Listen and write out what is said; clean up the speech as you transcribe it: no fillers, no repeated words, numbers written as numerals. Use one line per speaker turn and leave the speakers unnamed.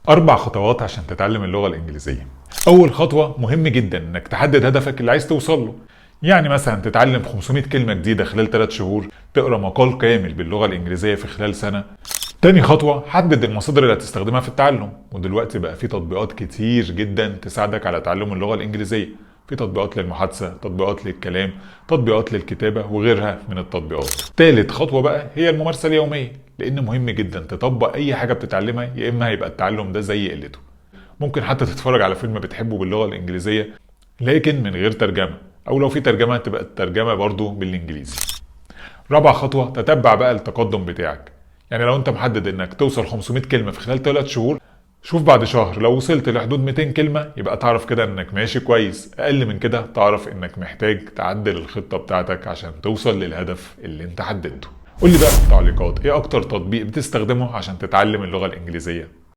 4 خطوات عشان تتعلم اللغة الإنجليزية. أول خطوة مهم جدا إنك تحدد هدفك اللي عايز توصل له. يعني مثلا تتعلم 500 كلمة جديدة خلال 3 شهور، تقرأ مقال كامل باللغة الإنجليزية في خلال سنة. تاني خطوة، حدد المصادر اللي هتستخدمها في التعلم. ودلوقتي بقى في تطبيقات كتير جدا تساعدك على تعلم اللغة الإنجليزية. في تطبيقات للمحادثة، تطبيقات للكلام، تطبيقات للكتابة وغيرها من التطبيقات. تالت خطوة بقى هي الممارسة اليومية، لأن مهم جدا تطبق أي حاجة بتتعلمها، يا إما هيبقى التعلم ده زي قلته. ممكن حتى تتفرج على فيلم بتحبه باللغة الإنجليزية لكن من غير ترجمة، أو لو في ترجمة تبقى الترجمة برضو بالإنجليزي. رابع خطوة، تتبع بقى التقدم بتاعك. يعني لو انت محدد انك توصل 500 كلمة في خلال 3 شهور، شوف بعد شهر لو وصلت لحدود 200 كلمة يبقى تعرف كده انك ماشي كويس. اقل من كده تعرف انك محتاج تعدل الخطة بتاعتك عشان توصل للهدف اللي انت حددته. قول لي بقى في التعليقات ايه اكتر تطبيق بتستخدمه عشان تتعلم اللغة الانجليزية.